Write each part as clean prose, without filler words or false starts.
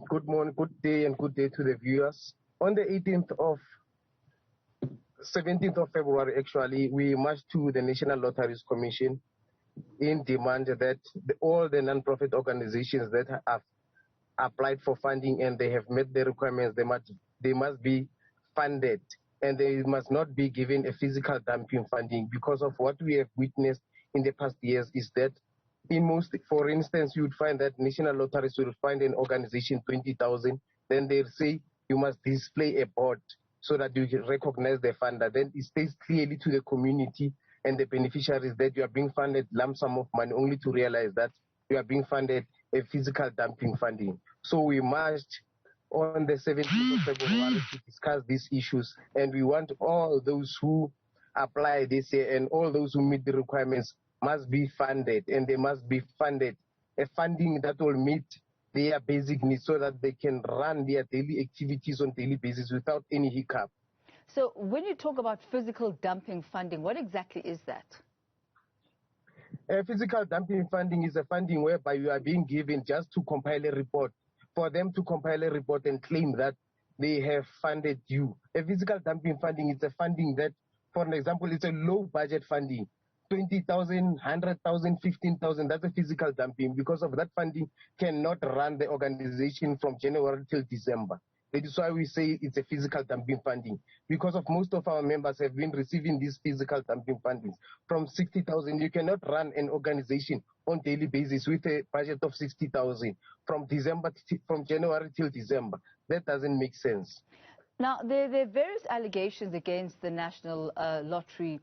Good morning, good day, and good day to the viewers. On the 17th of February, actually, we marched to the National Lotteries Commission in demand that all the non-profit organizations that have applied for funding and they have met the requirements, they must be funded, and they must not be given a physical dumping funding, because of what we have witnessed in the past years is that for instance, you would find that National Lotteries will find an organization 20,000, then they'll say you must display a board so that you can recognize the funder. Then it states clearly to the community and the beneficiaries that you are being funded lump sum of money, only to realize that you are being funded a physical dumping funding. So we marched on the 17th of February to discuss these issues, and we want all those who apply this year and all those who meet the requirements must be funded, and they must be funded a funding that will meet their basic needs so that they can run their daily activities on daily basis without any hiccup. So when you talk about physical dumping funding, what exactly is that? Physical dumping funding is a funding whereby you are being given just to compile a report, for them to compile a report and claim that they have funded you. A physical dumping funding is a funding that, for example, it's a low budget funding. 20,000, 100,000, 15,000, that's a physical dumping. Because of that funding cannot run the organization from January till December. That is why we say it's a physical dumping funding, because of most of our members have been receiving these physical dumping fundings. From 60,000, you cannot run an organization on daily basis with a budget of 60,000 from January till December. That doesn't make sense. Now, there are various allegations against the National Lottery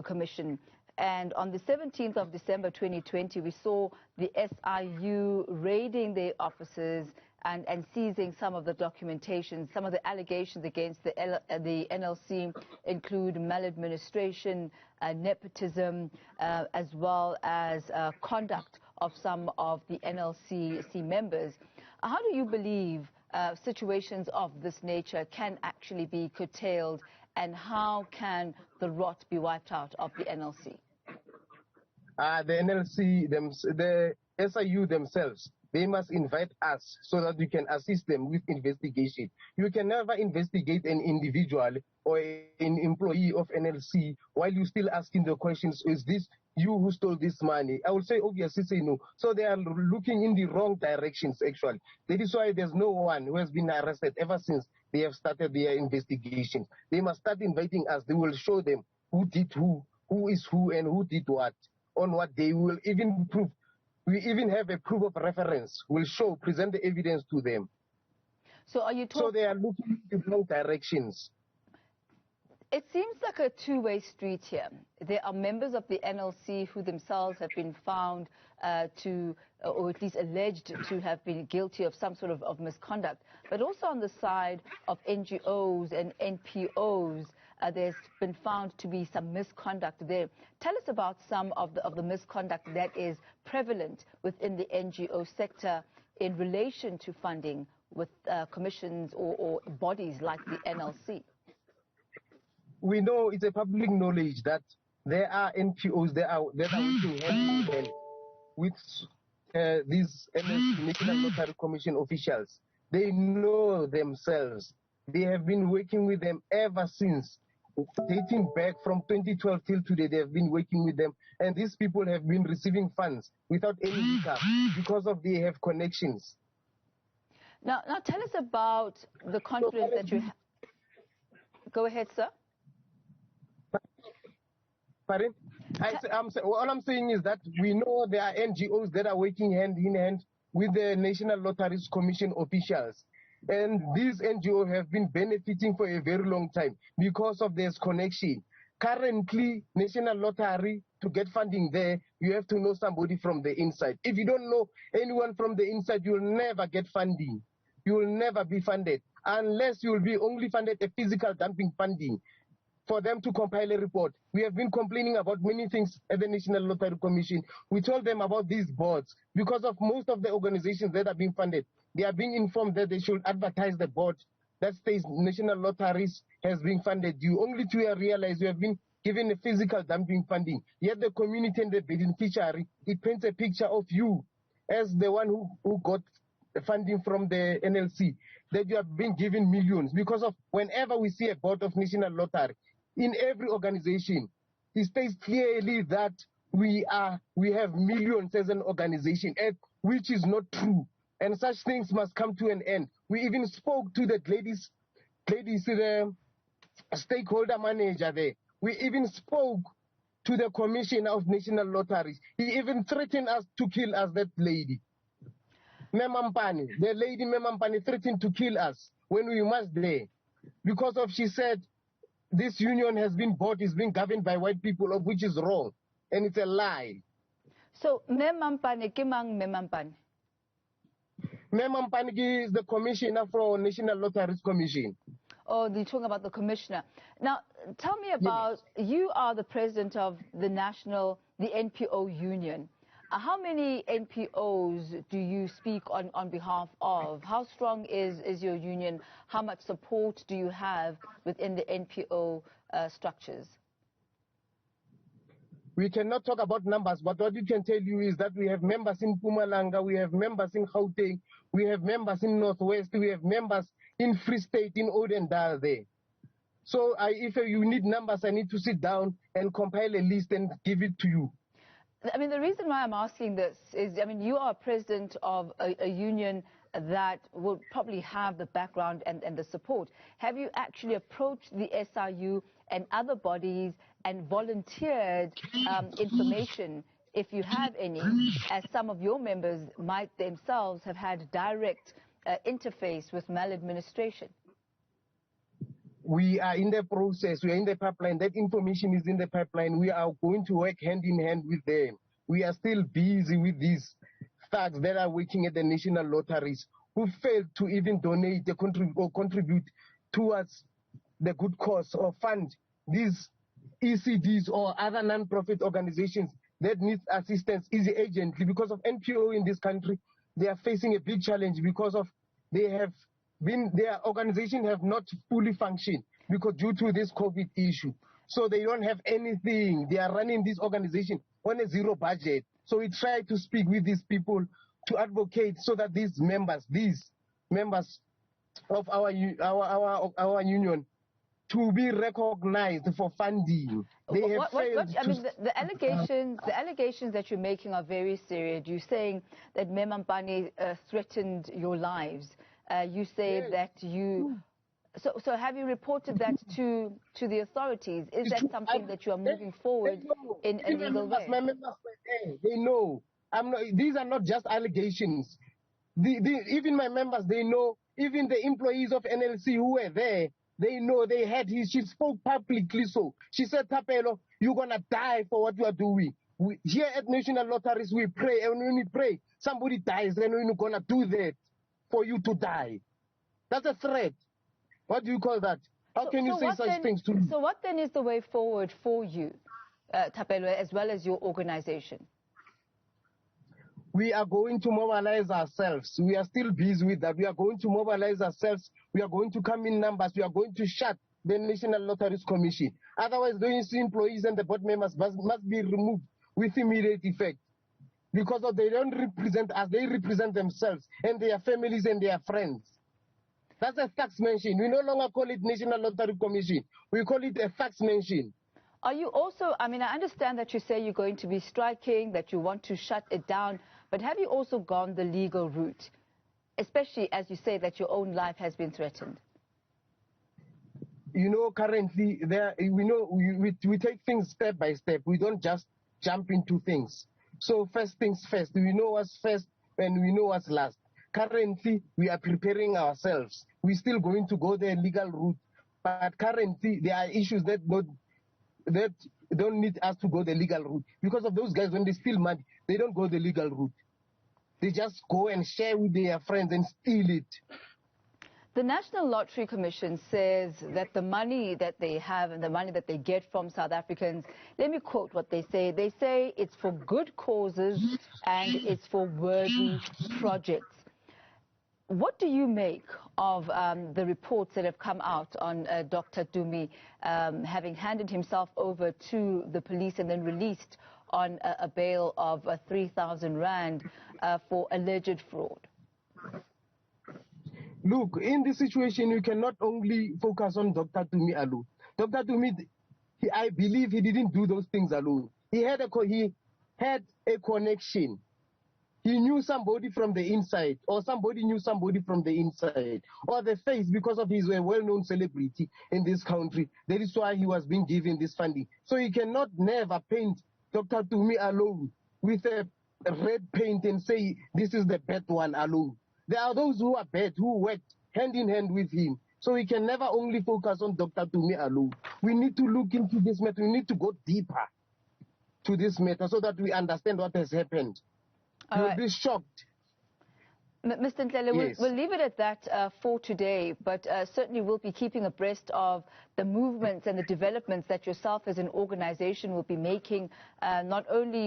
Commission. And on the 17th of December 2020, we saw the SIU raiding their offices and seizing some of the documentation. Some of the allegations against the NLC include maladministration, nepotism, as well as conduct of some of the NLC members. How do you believe situations of this nature can actually be curtailed, and how can the rot be wiped out of the NLC? The NLC, the SIU themselves, they must invite us so that we can assist them with investigation. You can never investigate an individual or an employee of NLC while you're still asking the questions, is this you who stole this money? I will say obviously say no. So they are looking in the wrong directions actually. That is why there's no one who has been arrested ever since they have started their investigations. They must start inviting us. They will show them who did who is who, and who did what, on what day. We will even prove. We even have a proof of reference. We'll present the evidence to them. So are you So they are looking in the wrong directions. It seems like a two-way street here. There are members of the NLC who themselves have been found or at least alleged to have been guilty of some sort of misconduct. But also on the side of NGOs and NPOs, there's been found to be some misconduct there. Tell us about some of the misconduct that is prevalent within the NGO sector in relation to funding with commissions or bodies like the NLC. We know, it's a public knowledge that there are NPOs that are working hand in hand with these National Lottery Commission officials. They know themselves. They have been working with them ever since, dating back from 2012 till today. They have been working with them, and these people have been receiving funds without any hiccup because of they have connections. Now tell us about the confidence that you have. Go ahead, sir. Pardon? All I'm saying is that we know there are NGOs that are working hand in hand with the National Lotteries Commission officials. And these NGOs have been benefiting for a very long time because of this connection. Currently, National Lottery, to get funding there, you have to know somebody from the inside. If you don't know anyone from the inside, you will never get funding. You will never be funded unless you will be only funded a physical dumping funding for them to compile a report. We have been complaining about many things at the National Lottery Commission. We told them about these boards because of most of the organizations that are being funded. They are being informed that they should advertise the board that states National Lotteries has been funded. You only to realize you have been given a physical dumping funding. Yet the community and the beneficiary, it paints a picture of you as the one who got funding from the NLC, that you have been given millions. Because of whenever we see a board of National Lottery, in every organization, it states clearly that we have millions as an organization, which is not true. And such things must come to an end. We even spoke to the ladies, the stakeholder manager there. We even spoke to the Commissioner of National Lotteries. He even threatened us to kill us, that lady. Memampani, the lady Memampani threatened to kill us when we marched there. Because of, she said, this union has been bought, is being governed by white people, of which is wrong. And it's a lie. So, Memampani, Kimang Memampani? Memampani is the commissioner for National Lotteries Commission. Oh, you're talking about the commissioner. Now, tell me about, yes. You are the president of the NPO union. How many NPOs do you speak on behalf of? How strong is your union? How much support do you have within the NPO structures? We cannot talk about numbers, but what we can tell you is that we have members in Mpumalanga, we have members in Gauteng, we have members in Northwest, we have members in Free State, in Odendal there. So if you need numbers, I need to sit down and compile a list and give it to you. I mean, the reason why I'm asking this is, I mean, you are president of a union that will probably have the background and the support. Have you actually approached the SRU and other bodies and volunteered information, if you have any, as some of your members might themselves have had direct interface with maladministration? We are in the process, we are in the pipeline, that information is in the pipeline. We are going to work hand in hand with them. We are still busy with these thugs that are working at the National Lotteries who failed to even donate or contribute towards the good cause or fund these ECDs or other non-profit organizations that need assistance easy agently. Because of NPO in this country, they are facing a big challenge because of their organization have not fully functioned because due to this COVID issue. So they don't have anything. They are running this organization on a zero budget. So we try to speak with these people to advocate so that these members of our union to be recognized for funding. They have failed. I mean, the allegations that you're making are very serious. You're saying that Memampani threatened your lives. You say yes. That you... So have you reported that to the authorities? Is that something that you are moving forward in a legal way? My members, they know. These are not just allegations. Even my members, they know. Even the employees of NLC who were there, they know. They had she spoke publicly so. She said, Thapelo, you're going to die for what you are doing. Here at National Lotteries, we pray. And when we pray, somebody dies, and we're going to do that for you to die. That's a threat. What do you call that? How can you say such things to me? So what then is the way forward for you, Thapelo, as well as your organization? We are going to mobilize ourselves. We are still busy with that. We are going to mobilize ourselves. We are going to come in numbers. We are going to shut the National Lotteries Commission. Otherwise, those employees and the board members must be removed with immediate effect. Because they don't represent us, they represent themselves and their families and their friends. That's a tax mention. We no longer call it National Lottery Commission. We call it a tax mention. Are you also, I mean, I understand that you say you're going to be striking, that you want to shut it down, but have you also gone the legal route, especially as you say that your own life has been threatened? You know, currently, we take things step by step. We don't just jump into things. So first things first. We know what's first and we know what's last. Currently, we are preparing ourselves. We're still going to go the legal route. But currently, there are issues that don't need us to go the legal route. Because of those guys, when they steal money, they don't go the legal route. They just go and share with their friends and steal it. The National Lottery Commission says that the money that they have and the money that they get from South Africans, let me quote what they say. They say it's for good causes and it's for worthy projects. What do you make of the reports that have come out on Dr Tumi having handed himself over to the police and then released on a bail of 3,000 rand for alleged fraud? Look, in this situation, you cannot only focus on Dr. Tumi alone. Dr. Tumi, I believe he didn't do those things alone. He had a connection. He knew somebody from the inside, or somebody knew somebody from the inside, or the face, because of his well-known celebrity in this country. That is why he was being given this funding. So he cannot never paint Dr. Tumi alone with a red paint and say this is the bad one alone. There are those who are bad, who worked hand in hand with him. So we can never only focus on Dr. Tumi alone. We need to look into this matter. We need to go deeper to this matter so that we understand what has happened. You'll be shocked. Mr. Ntlele, yes. we'll leave it at that for today, but certainly we'll be keeping abreast of the movements and the developments that yourself as an organization will be making, not only